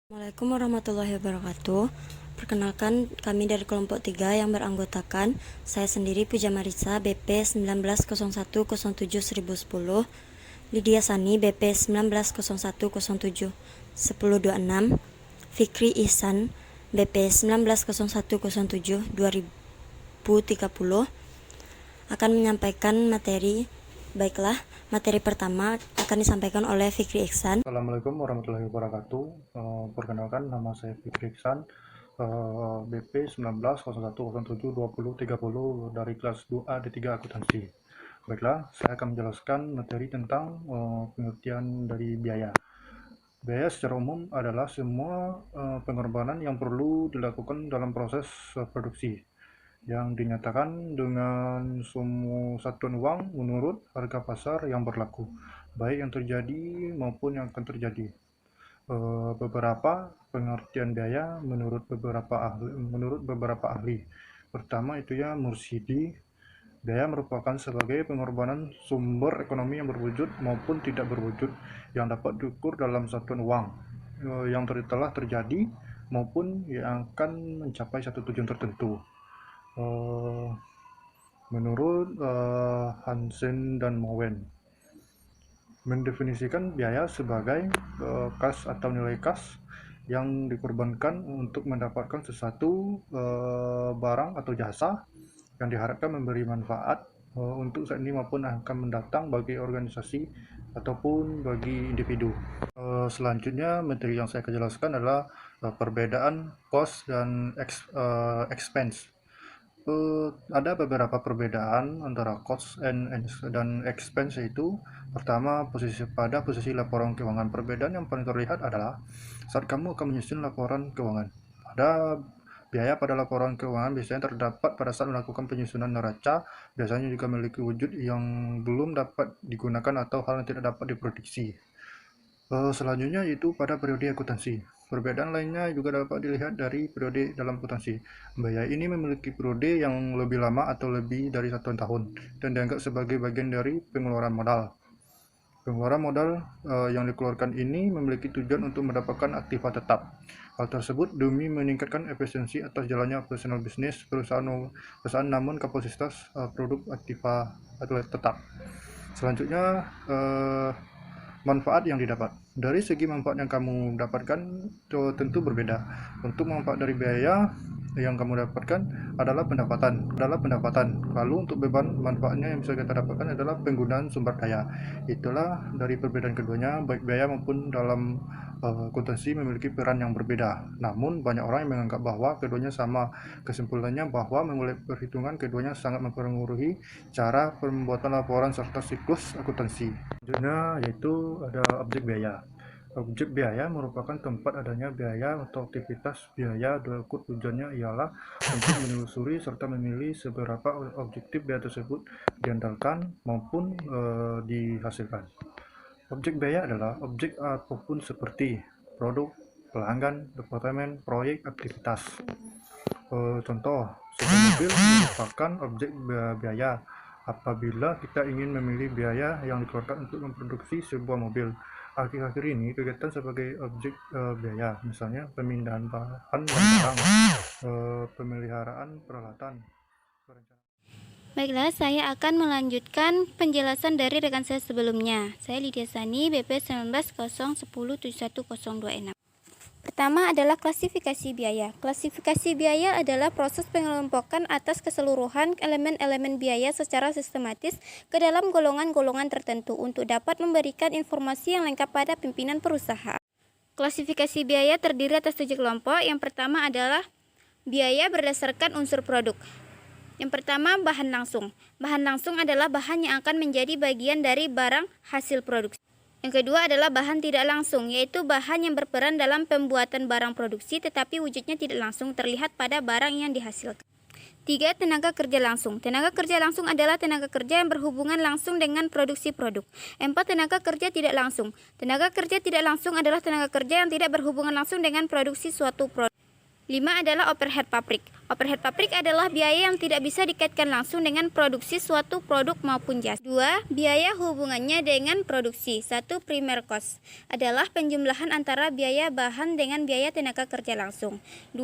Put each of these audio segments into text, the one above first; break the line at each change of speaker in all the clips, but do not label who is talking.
Assalamualaikum warahmatullahi wabarakatuh. Perkenalkan, kami dari kelompok 3 yang beranggotakan saya sendiri Puja Marisa BP 1901071010, Lydia Sani BP 1901071026, Fikri Ihsan BP 1901072030 akan menyampaikan materi. Baiklah, materi pertama akan disampaikan oleh Fikri Ihsan.
Assalamualaikum warahmatullahi wabarakatuh. Perkenalkan, nama saya Fikri Ihsan, BP 1901072030 dari kelas 2A D3 Akuntansi. Baiklah, saya akan menjelaskan materi tentang pengertian dari biaya. Biaya secara umum adalah semua pengorbanan yang perlu dilakukan dalam proses produksi, yang dinyatakan dengan semua satuan uang menurut harga pasar yang berlaku, baik yang terjadi maupun yang akan terjadi. Beberapa pengertian biaya menurut beberapa ahli. Pertama itu ya Mursidi, biaya merupakan sebagai pengorbanan sumber ekonomi yang berwujud maupun tidak berwujud yang dapat diukur dalam satuan uang yang telah terjadi maupun yang akan mencapai satu tujuan tertentu. Menurut Hansen dan Mowen, mendefinisikan biaya sebagai kas atau nilai kas yang dikorbankan untuk mendapatkan sesuatu barang atau jasa yang diharapkan memberi manfaat untuk saat ini maupun akan mendatang bagi organisasi ataupun bagi individu. Selanjutnya, materi yang saya akan jelaskan adalah perbedaan cost dan expense. Ada beberapa perbedaan antara cost dan expense, yaitu pertama, pada posisi laporan keuangan. Perbedaan yang paling terlihat adalah saat kamu akan menyusun laporan keuangan. Biaya pada laporan keuangan biasanya terdapat pada saat melakukan penyusunan neraca, biasanya juga memiliki wujud yang belum dapat digunakan atau hal yang tidak dapat diprediksi. Selanjutnya yaitu pada periode akuntansi. Perbedaan lainnya juga dapat dilihat dari periode dalam akuntansi. Biaya ini memiliki periode yang lebih lama atau lebih dari 1 tahun dan dianggap sebagai bagian dari pengeluaran modal. Pengeluaran modal yang dikeluarkan ini memiliki tujuan untuk mendapatkan aktiva tetap. Hal tersebut demi meningkatkan efisiensi atas jalannya operasional bisnis perusahaan namun kapasitas produk aktiva tetap. Selanjutnya, manfaat yang didapat. Dari segi manfaat yang kamu dapatkan tentu berbeda. Untuk manfaat dari biaya yang kamu dapatkan adalah pendapatan. Lalu untuk beban manfaatnya yang bisa kita dapatkan adalah penggunaan sumber daya. Itulah dari perbedaan keduanya, baik biaya maupun dalam akuntansi memiliki peran yang berbeda. Namun banyak orang yang menganggap bahwa keduanya sama. Kesimpulannya bahwa memulai perhitungan keduanya sangat mempengaruhi cara pembuatan laporan serta siklus akuntansi. Selanjutnya yaitu ada objek biaya. Objek biaya merupakan tempat adanya biaya atau aktivitas biaya. Tujuannya ialah untuk menelusuri serta memilih seberapa objektif biaya tersebut diandalkan maupun dihasilkan. Objek biaya adalah objek apapun seperti produk, pelanggan, departemen, proyek, aktivitas. Contoh, sebuah mobil merupakan objek biaya apabila kita ingin memilih biaya yang dikeluarkan untuk memproduksi sebuah mobil. Akhir-akhir ini kegiatan sebagai objek biaya, misalnya pemindahan bahan dan barang, pemeliharaan peralatan.
Baiklah, saya akan melanjutkan penjelasan dari rekan saya sebelumnya. Saya Lydia Sani, BP 1901071026. Pertama adalah klasifikasi biaya. Klasifikasi biaya adalah proses pengelompokan atas keseluruhan elemen-elemen biaya secara sistematis ke dalam golongan-golongan tertentu untuk dapat memberikan informasi yang lengkap pada pimpinan perusahaan. Klasifikasi biaya terdiri atas 7 kelompok. Yang pertama adalah biaya berdasarkan unsur produk. Yang pertama, bahan langsung. Bahan langsung adalah bahan yang akan menjadi bagian dari barang hasil produksi. Yang kedua adalah bahan tidak langsung, yaitu bahan yang berperan dalam pembuatan barang produksi tetapi wujudnya tidak langsung terlihat pada barang yang dihasilkan. 3. Tenaga kerja langsung. Tenaga kerja langsung adalah tenaga kerja yang berhubungan langsung dengan produksi produk. 4. Tenaga kerja tidak langsung. Tenaga kerja tidak langsung adalah tenaga kerja yang tidak berhubungan langsung dengan produksi suatu produk. 5 adalah overhead pabrik. Overhead pabrik adalah biaya yang tidak bisa dikaitkan langsung dengan produksi suatu produk maupun jasa. 2. Biaya hubungannya dengan produksi. 1. Primer cost adalah penjumlahan antara biaya bahan dengan biaya tenaga kerja langsung. 2.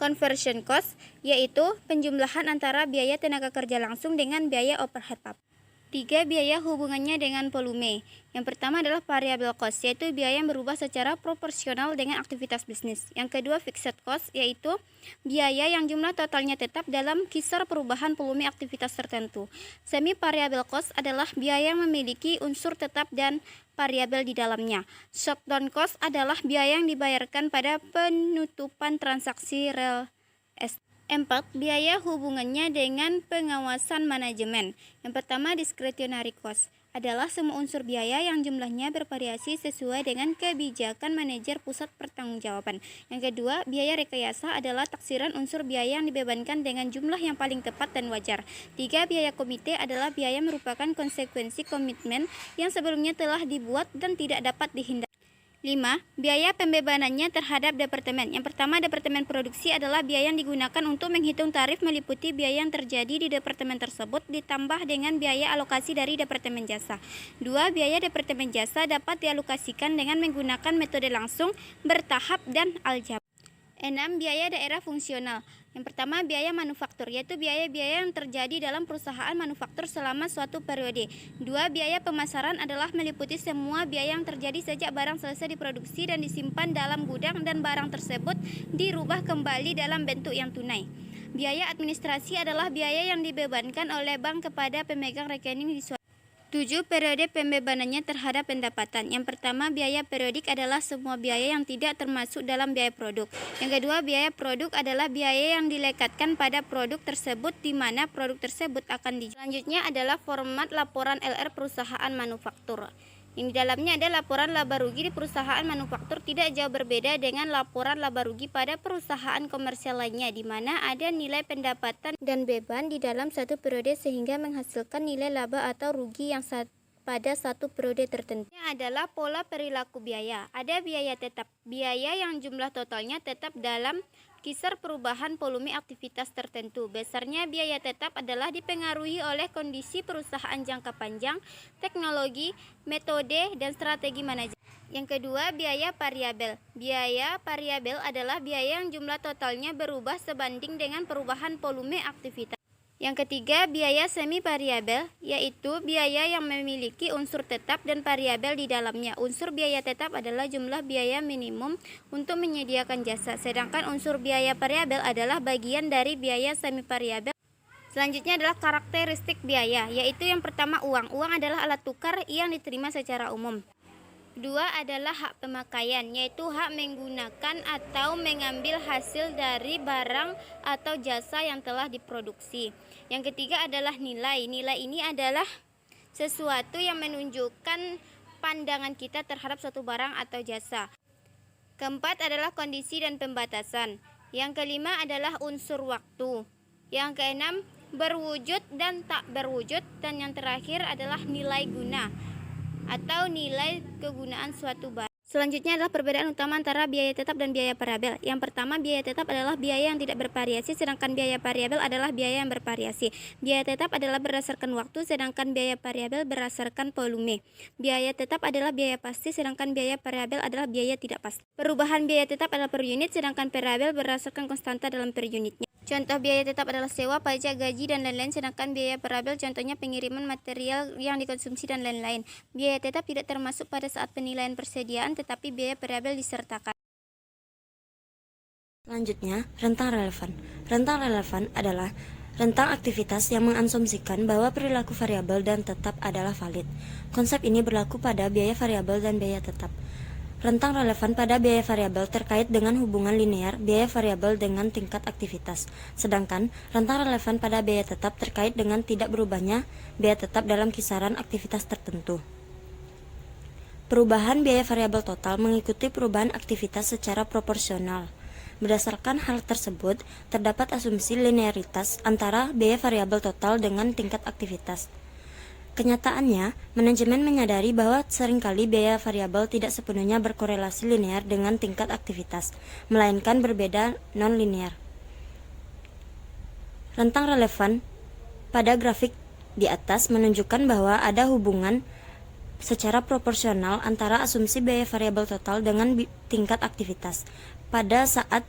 Conversion cost yaitu penjumlahan antara biaya tenaga kerja langsung dengan biaya overhead pabrik. 3. Biaya hubungannya dengan volume. Yang pertama adalah variable cost, yaitu biaya yang berubah secara proporsional dengan aktivitas bisnis. Yang kedua, fixed cost, yaitu biaya yang jumlah totalnya tetap dalam kisar perubahan volume aktivitas tertentu. Semi variable cost adalah biaya yang memiliki unsur tetap dan variabel di dalamnya. Shutdown cost adalah biaya yang dibayarkan pada penutupan transaksi real estate. 4. Biaya hubungannya dengan pengawasan manajemen. Yang pertama, discretionary cost adalah semua unsur biaya yang jumlahnya bervariasi sesuai dengan kebijakan manajer pusat pertanggungjawaban. Yang kedua, biaya rekayasa adalah taksiran unsur biaya yang dibebankan dengan jumlah yang paling tepat dan wajar. 3. Biaya komite adalah biaya merupakan konsekuensi komitmen yang sebelumnya telah dibuat dan tidak dapat dihindari. 5. Biaya pembebanannya terhadap departemen. Yang pertama, departemen produksi adalah biaya yang digunakan untuk menghitung tarif meliputi biaya yang terjadi di departemen tersebut ditambah dengan biaya alokasi dari departemen jasa. 2. Biaya departemen jasa dapat dialokasikan dengan menggunakan metode langsung, bertahap, dan aljabar. 6. Biaya daerah fungsional. Yang pertama, biaya manufaktur, yaitu biaya-biaya yang terjadi dalam perusahaan manufaktur selama suatu periode. 2. Biaya pemasaran adalah meliputi semua biaya yang terjadi sejak barang selesai diproduksi dan disimpan dalam gudang dan barang tersebut dirubah kembali dalam bentuk yang tunai. Biaya administrasi adalah biaya yang dibebankan oleh bank kepada pemegang rekening di suatu. 7. Periode pembebanannya terhadap pendapatan. Yang pertama, biaya periodik adalah semua biaya yang tidak termasuk dalam biaya produk. Yang kedua, biaya produk adalah biaya yang dilekatkan pada produk tersebut di mana produk tersebut akan dijual. Selanjutnya adalah format laporan LR perusahaan manufaktur. Yang di dalamnya ada laporan laba rugi di perusahaan manufaktur tidak jauh berbeda dengan laporan laba rugi pada perusahaan komersial lainnya, di mana ada nilai pendapatan dan beban di dalam satu periode sehingga menghasilkan nilai laba atau rugi yang pada satu periode tertentu. Ini adalah pola perilaku biaya. Ada biaya tetap, biaya yang jumlah totalnya tetap dalam kisar perubahan volume aktivitas tertentu. Besarnya biaya tetap adalah dipengaruhi oleh kondisi perusahaan jangka panjang, teknologi, metode, dan strategi manajemen. Yang kedua, biaya variabel. Biaya variabel adalah biaya yang jumlah totalnya berubah sebanding dengan perubahan volume aktivitas. Yang ketiga, biaya semi variabel, yaitu biaya yang memiliki unsur tetap dan variabel di dalamnya. Unsur biaya tetap adalah jumlah biaya minimum untuk menyediakan jasa, sedangkan unsur biaya variabel adalah bagian dari biaya semi variabel. Selanjutnya adalah karakteristik biaya, yaitu yang pertama uang. Uang adalah alat tukar yang diterima secara umum. Kedua adalah hak pemakaian, yaitu hak menggunakan atau mengambil hasil dari barang atau jasa yang telah diproduksi. Yang ketiga adalah nilai. Nilai ini adalah sesuatu yang menunjukkan pandangan kita terhadap suatu barang atau jasa. Keempat adalah kondisi dan pembatasan. Yang kelima adalah unsur waktu. Yang keenam, berwujud dan tak berwujud. Dan yang terakhir adalah nilai guna atau nilai kegunaan suatu barang. Selanjutnya adalah perbedaan utama antara biaya tetap dan biaya variabel. Yang pertama, biaya tetap adalah biaya yang tidak bervariasi, sedangkan biaya variabel adalah biaya yang bervariasi. Biaya tetap adalah berdasarkan waktu, sedangkan biaya variabel berdasarkan volume. Biaya tetap adalah biaya pasti, sedangkan biaya variabel adalah biaya tidak pasti. Perubahan biaya tetap adalah per unit, sedangkan variabel berdasarkan konstanta dalam per unitnya. Contoh biaya tetap adalah sewa, pajak, gaji, dan lain-lain, sedangkan biaya variabel contohnya pengiriman material yang dikonsumsi dan lain-lain. Biaya tetap tidak termasuk pada saat penilaian persediaan, tetapi biaya variabel disertakan.
Selanjutnya, rentang relevan. Rentang relevan adalah rentang aktivitas yang mengasumsikan bahwa perilaku variabel dan tetap adalah valid. Konsep ini berlaku pada biaya variabel dan biaya tetap. Rentang relevan pada biaya variabel terkait dengan hubungan linear biaya variabel dengan tingkat aktivitas, sedangkan rentang relevan pada biaya tetap terkait dengan tidak berubahnya biaya tetap dalam kisaran aktivitas tertentu. Perubahan biaya variabel total mengikuti perubahan aktivitas secara proporsional. Berdasarkan hal tersebut, terdapat asumsi linearitas antara biaya variabel total dengan tingkat aktivitas. Kenyataannya, manajemen menyadari bahwa seringkali biaya variabel tidak sepenuhnya berkorelasi linear dengan tingkat aktivitas, melainkan berbeda non-linear. Rentang relevan pada grafik di atas menunjukkan bahwa ada hubungan secara proporsional antara asumsi biaya variabel total dengan tingkat aktivitas. Pada saat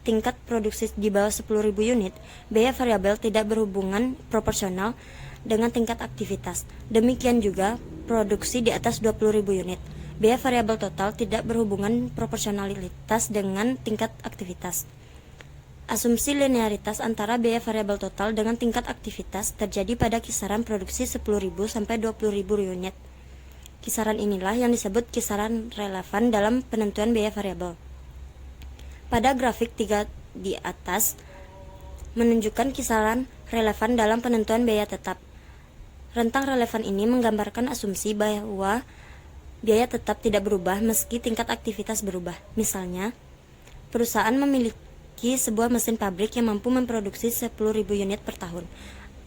tingkat produksi di bawah 10.000 unit, biaya variabel tidak berhubungan proporsional dengan tingkat aktivitas. Demikian juga produksi di atas 20.000 unit. Biaya variabel total tidak berhubungan proporsionalitas dengan tingkat aktivitas. Asumsi linearitas antara biaya variabel total dengan tingkat aktivitas terjadi pada kisaran produksi 10.000 sampai 20.000 unit. Kisaran inilah yang disebut kisaran relevan dalam penentuan biaya variabel. Pada grafik 3 di atas menunjukkan kisaran relevan dalam penentuan biaya tetap. Rentang relevan ini menggambarkan asumsi bahwa biaya tetap tidak berubah meski tingkat aktivitas berubah. Misalnya, perusahaan memiliki sebuah mesin pabrik yang mampu memproduksi 10.000 unit per tahun.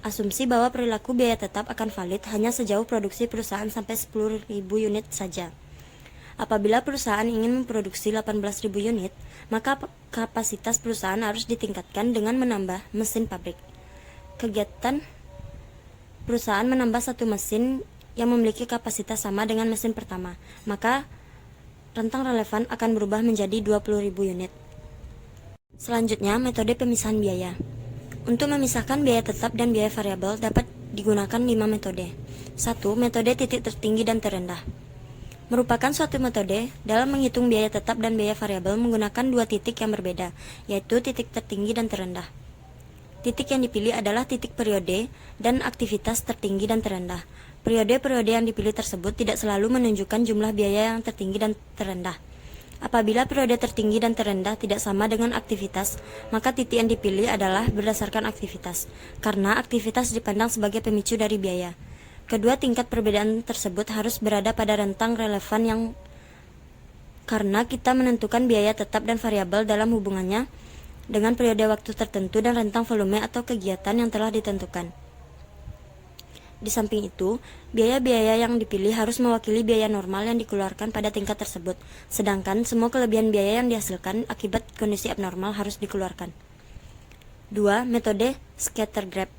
Asumsi bahwa perilaku biaya tetap akan valid hanya sejauh produksi perusahaan sampai 10.000 unit saja. Apabila perusahaan ingin memproduksi 18.000 unit, maka kapasitas perusahaan harus ditingkatkan dengan menambah mesin pabrik. Kegiatan perusahaan menambah satu mesin yang memiliki kapasitas sama dengan mesin pertama, maka rentang relevan akan berubah menjadi 20.000 unit. Selanjutnya, metode pemisahan biaya. Untuk memisahkan biaya tetap dan biaya variabel dapat digunakan 5 metode. 1. Metode titik tertinggi dan terendah. Merupakan suatu metode dalam menghitung biaya tetap dan biaya variabel menggunakan dua titik yang berbeda, yaitu titik tertinggi dan terendah. Titik yang dipilih adalah titik periode dan aktivitas tertinggi dan terendah. Periode-periode yang dipilih tersebut tidak selalu menunjukkan jumlah biaya yang tertinggi dan terendah. Apabila periode tertinggi dan terendah tidak sama dengan aktivitas, maka titik yang dipilih adalah berdasarkan aktivitas, karena aktivitas dipandang sebagai pemicu dari biaya. Kedua tingkat perbedaan tersebut harus berada pada rentang relevan yang karena kita menentukan biaya tetap dan variabel dalam hubungannya dengan periode waktu tertentu dan rentang volume atau kegiatan yang telah ditentukan. Di samping itu, biaya-biaya yang dipilih harus mewakili biaya normal yang dikeluarkan pada tingkat tersebut, sedangkan semua kelebihan biaya yang dihasilkan akibat kondisi abnormal harus dikeluarkan. 2. Metode scatter graph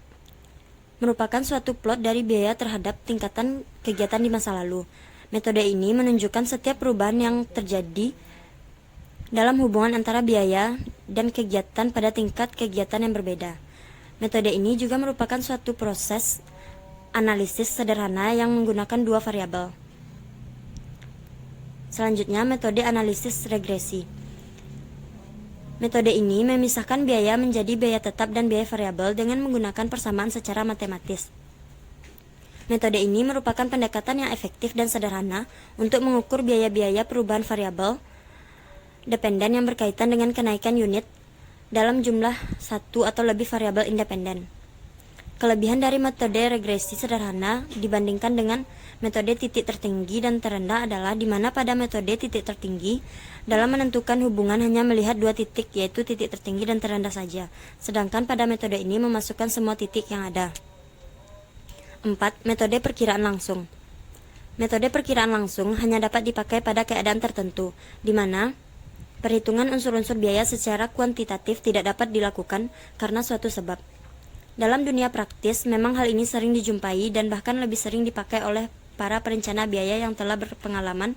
merupakan suatu plot dari biaya terhadap tingkatan kegiatan di masa lalu. Metode ini menunjukkan setiap perubahan yang terjadi dalam hubungan antara biaya dan kegiatan pada tingkat kegiatan yang berbeda. Metode ini juga merupakan suatu proses analisis sederhana yang menggunakan dua variabel. Selanjutnya, metode analisis regresi. Metode ini memisahkan biaya menjadi biaya tetap dan biaya variabel dengan menggunakan persamaan secara matematis. Metode ini merupakan pendekatan yang efektif dan sederhana untuk mengukur biaya-biaya perubahan variabel dependen yang berkaitan dengan kenaikan unit dalam jumlah satu atau lebih variabel independen. Kelebihan dari metode regresi sederhana dibandingkan dengan metode titik tertinggi dan terendah adalah di mana pada metode titik tertinggi dalam menentukan hubungan hanya melihat dua titik, yaitu titik tertinggi dan terendah saja, sedangkan pada metode ini memasukkan semua titik yang ada. 4. Metode perkiraan langsung. Metode perkiraan langsung hanya dapat dipakai pada keadaan tertentu, di mana perhitungan unsur-unsur biaya secara kuantitatif tidak dapat dilakukan karena suatu sebab. Dalam dunia praktis, memang hal ini sering dijumpai dan bahkan lebih sering dipakai oleh para perencana biaya yang telah berpengalaman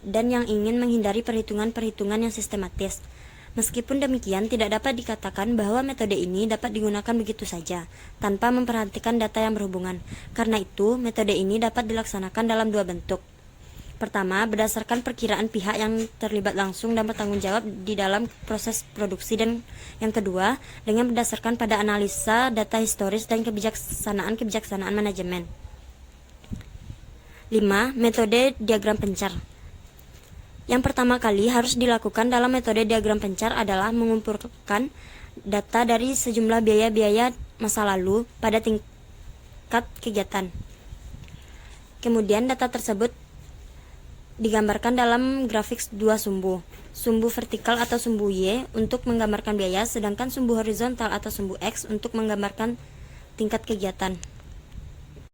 dan yang ingin menghindari perhitungan-perhitungan yang sistematis. Meskipun demikian, tidak dapat dikatakan bahwa metode ini dapat digunakan begitu saja, tanpa memperhatikan data yang berhubungan. Karena itu, metode ini dapat dilaksanakan dalam dua bentuk. Pertama, berdasarkan perkiraan pihak yang terlibat langsung dan bertanggung jawab di dalam proses produksi, dan yang kedua, dengan berdasarkan pada analisa data historis dan kebijaksanaan manajemen. 5. Metode diagram pencar. Yang pertama kali harus dilakukan dalam metode diagram pencar adalah mengumpulkan data dari sejumlah biaya-biaya masa lalu pada tingkat kegiatan. Kemudian data tersebut digambarkan dalam grafik dua sumbu vertikal atau sumbu Y untuk menggambarkan biaya, sedangkan sumbu horizontal atau sumbu X untuk menggambarkan tingkat kegiatan.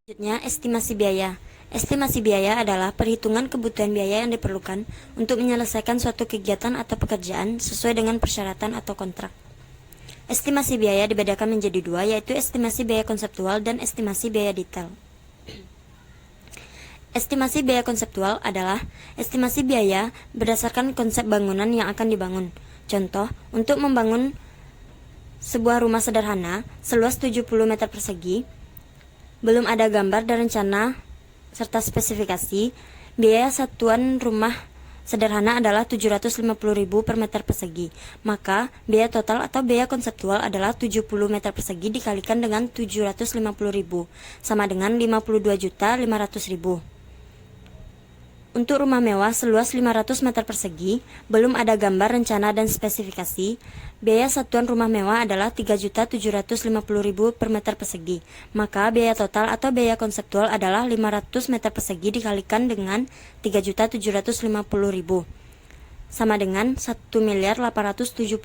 Selanjutnya, estimasi biaya. Estimasi biaya adalah perhitungan kebutuhan biaya yang diperlukan untuk menyelesaikan suatu kegiatan atau pekerjaan sesuai dengan persyaratan atau kontrak. Estimasi biaya dibedakan menjadi dua, yaitu estimasi biaya konseptual dan estimasi biaya detail. Estimasi biaya konseptual adalah estimasi biaya berdasarkan konsep bangunan yang akan dibangun. Contoh, untuk membangun sebuah rumah sederhana seluas 70 meter persegi, belum ada gambar dan rencana serta spesifikasi, biaya satuan rumah sederhana adalah 750.000 per meter persegi. Maka, biaya total atau biaya konseptual adalah 70 meter persegi dikalikan dengan 750.000, sama dengan 52.500.000. Untuk rumah mewah seluas 500 meter persegi, belum ada gambar, rencana, dan spesifikasi, biaya satuan rumah mewah adalah 3.750.000 per meter persegi. Maka biaya total atau biaya konseptual adalah 500 meter persegi dikalikan dengan 3.750.000, sama dengan 1.875.000.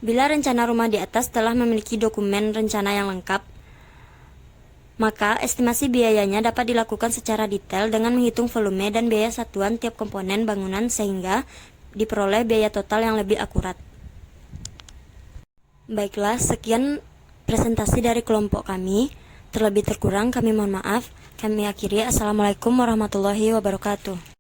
Bila rencana rumah di atas telah memiliki dokumen rencana yang lengkap, maka estimasi biayanya dapat dilakukan secara detail dengan menghitung volume dan biaya satuan tiap komponen bangunan sehingga diperoleh biaya total yang lebih akurat. Baiklah, sekian presentasi dari kelompok kami. Terlebih terkurang kami mohon maaf. Kami akhiri. Assalamualaikum warahmatullahi wabarakatuh.